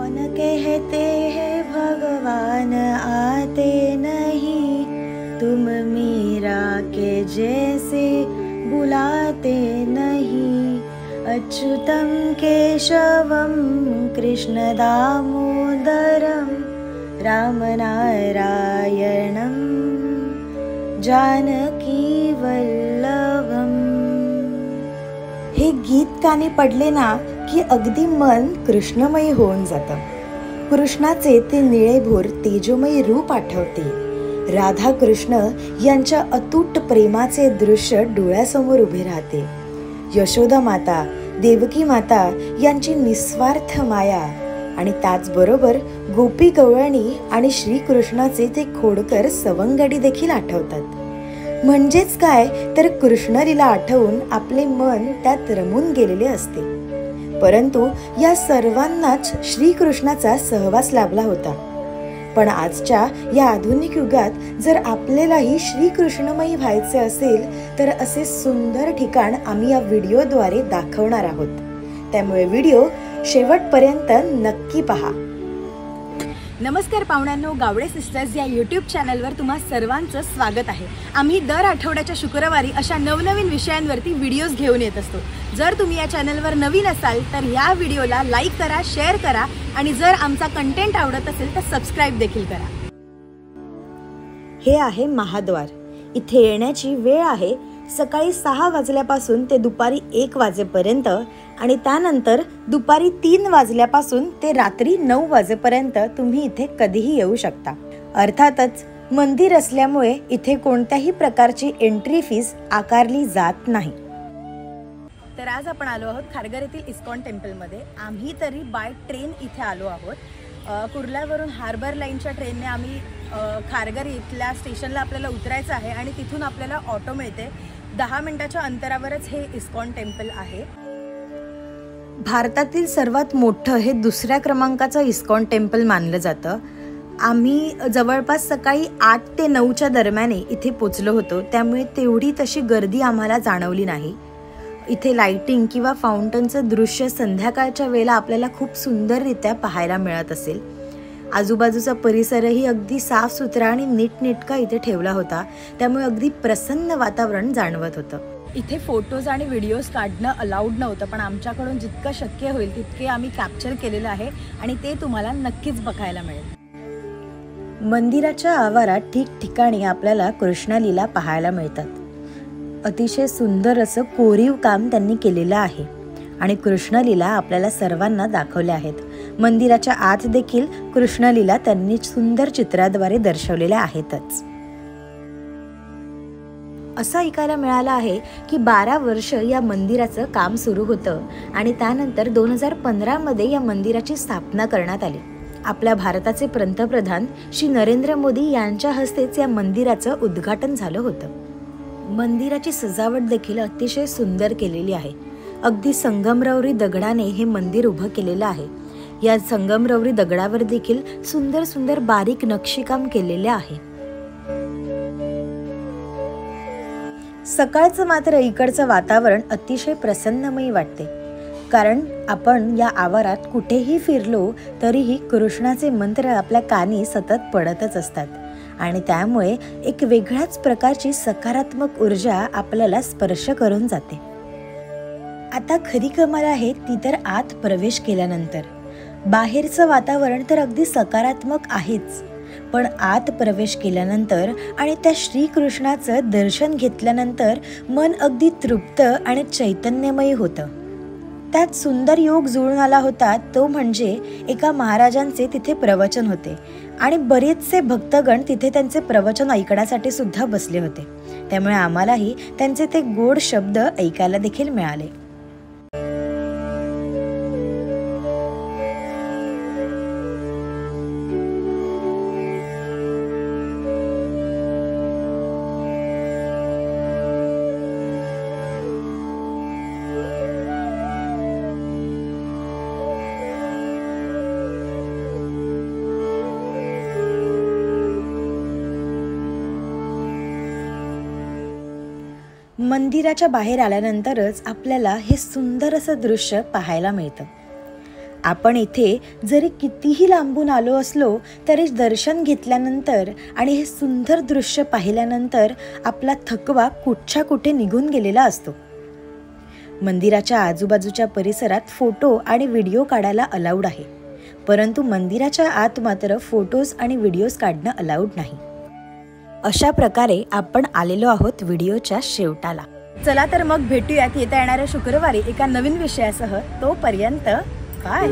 कौन कहते हैं भगवान आते नहीं, तुम मीरा के जैसे बुलाते नहीं। अच्युतं केशवं कृष्ण दामोदरं रामनारायणं जानकी वल्लभम। हे गीत कानी पडले ना की अगदी मन कृष्णमयी होऊन जातं। कृष्णाचे ते निळेभोर तेजोमयी रूप आठवते। राधा कृष्ण यांच्या अतूट प्रेमाचे दृश्य डोळ्यासमोर उभे राहते। यशोदा माता, देवकी माता यांची निस्वार्थ माया आणि त्याचबरोबर गोपी गवळणी आणि श्रीकृष्णाचे ते खोडकर सवंगडी देखील आठवतात। म्हणजेच काय तर कृष्णलीला आठवून आपले मन त्यात रमून गेलेले असते। परंतु या सर्वांनाच श्रीकृष्णाचा सहवास लाभला होता। पण आजच्या या आधुनिक युगात जर आपल्यालाही श्रीकृष्णमयी व्हायचे असेल तर असे सुंदर ठिकाण आम्ही या व्हिडिओद्वारे दाखवणार आहोत। त्यामुळे व्हिडिओ शेवटपर्यंत नक्की पहा। नमस्कार पाहुण्यांनो, गावडे सिस्टर्स या यूट्यूब चॅनलवर तुम्हा सर्वांचं स्वागत आहे। आम्ही दर आठवड्याच्या शुक्रवारी अशा नवनवीन विषयांवरती व्हिडिओज घेऊन येत असतो। जर तुम्ही या चॅनलवर नवीन असाल तर या व्हिडिओला लाईक करा, शेअर करा आणि जर आमचा कंटेंट आवडत असेल तर सबस्क्राईब देखील करा। हे आहे महाद्वार। इथे येण्याची वेळ आहे सकाळी 6 वाजल्यापासून ते दुपारी 1 वाजेपर्यंत आणि त्यानंतर दुपारी 3 वाजल्यापासून ते रात्री 9 वाजेपर्यंत तुम्ही इथे कधीही येऊ शकता। अर्थातच मंदिर असल्यामुळे इथे कोणत्याही प्रकारची एंट्री फीस आकारली जात नाही। तर आज आपण आलो आहोत खारघर येथील इस्कॉन टेम्पलमध्ये। आम्ही तरी बाय ट्रेन इथे आलो आहोत। कुर्ल्यावरून हार्बर लाईनच्या ट्रेनने आम्ही खारघर इथल्या स्टेशनला आपल्याला उतरायचं आहे आणि तिथून आपल्याला ऑटो मिळते। 10 मिनिटाच्या अंतरावरच हे इस्कॉन टेम्पल आहे। भारतातील सर्वात मोठं हे दुसऱ्या क्रमांकाचं इस्कॉन टेम्पल मानलं जातं। आम्ही जवळपास सकाळी 8 ते 9च्या दरम्यान इथे पोचलो होतो, त्यामुळे तेवढी तशी गर्दी आम्हाला जाणवली नाही। इथे लाइटिंग किंवा फाउंटनचं दृश्य संध्याकाळच्या वेळेला आपल्याला खूप सुंदररित्या पाहायला मिळत असेल। आजूबाजूचा परिसरही अगदी साफसुथरा आणि नीटनेटका इथे ठेवला होता, त्यामुळे अगदी प्रसन्न वातावरण जाणवत होतं। इथे फोटोज आणि व्हिडिओज काढणं अलाउड नव्हतं, पण आमच्याकडून जितकं शक्य होईल तितके आम्ही कॅप्चर केलेलं आहे आणि ते तुम्हाला नक्कीच बघायला मिळेल। मंदिराच्या आवारात ठिकठिकाणी आपल्याला कृष्णलीला पाहायला मिळतात। अतिशय सुंदर असं कोरीव काम त्यांनी केलेलं आहे आणि कृष्णलीला आपल्याला सर्वांना दाखवल्या आहेत। मंदिराच्या आत देखील कृष्णलीला त्यांनी सुंदर चित्राद्वारे दर्शवलेल्या आहेतच। असं ऐकायला मिळालं आहे की 12 वर्ष या मंदिराचं काम सुरू होतं आणि त्यानंतर 2015 मध्ये या मंदिराची स्थापना करण्यात आली। आपल्या भारताचे पंतप्रधान श्री नरेंद्र मोदी यांच्या हस्तेच या मंदिराचं उद्घाटन झालं होतं। मंदिराची सजावट देखील अतिशय सुंदर केलेली आहे। अगदी संगमरवरी दगडाने हे मंदिर उभं केलेलं आहे। या संगमरवरी दगडावर देखील सुंदर सुंदर बारीक नक्षीकाम केलेले आहे। सकाळचं मात्र इकडचं वातावरण अतिशय प्रसन्नमयी वाटते, कारण आपण या आवारात कुठेही फिरलो तरीही कृष्णाचे मंत्र आपल्या कानी सतत पडतच असतात आणि त्यामुळे एक वेगळ्याच प्रकारची सकारात्मक ऊर्जा आपल्याला स्पर्श करून जाते। आता खरी कमाल आहे ती तर आत प्रवेश केल्यानंतर। बाहेरचं वातावरण तर अगदी सकारात्मक आहेच, पण आत प्रवेश केल्यानंतर आणि त्या श्रीकृष्णाचं दर्शन घेतल्यानंतर मन अगदी तृप्त आणि चैतन्यमयी होतं। त्यात सुंदर योग जुळून आला होता, तो म्हणजे एका महाराजांचे तिथे प्रवचन होते आणि बरेचसे भक्तगण तिथे त्यांचे प्रवचन ऐकण्यासाठी सुद्धा बसले होते, त्यामुळे आम्हालाही त्यांचे ते गोड शब्द ऐकायला देखील मिळाले। मंदिराच्या बाहेर आल्यानंतरच आपल्याला हे सुंदर असं दृश्य पाहायला मिळतं। आपण इथे जरी कितीही लांबून आलो असलो तरी दर्शन घेतल्यानंतर आणि हे सुंदर दृश्य पाहिल्यानंतर आपला थकवा कुठच्या कुठे निघून गेलेला असतो. मंदिराच्या आजूबाजूच्या परिसरात फोटो आणि व्हिडिओ काढायला अलाउड आहे, परंतु मंदिराच्या आत मात्र फोटोज आणि व्हिडिओज काढणं अलाउड नाही. अशा प्रकारे आपण आलेलो आहोत व्हिडिओच्या शेवटाला. चला तर मग भेटूयात येत्या येणाऱ्या शुक्रवारी एका नवीन विषयासह. तोपर्यंत बाय.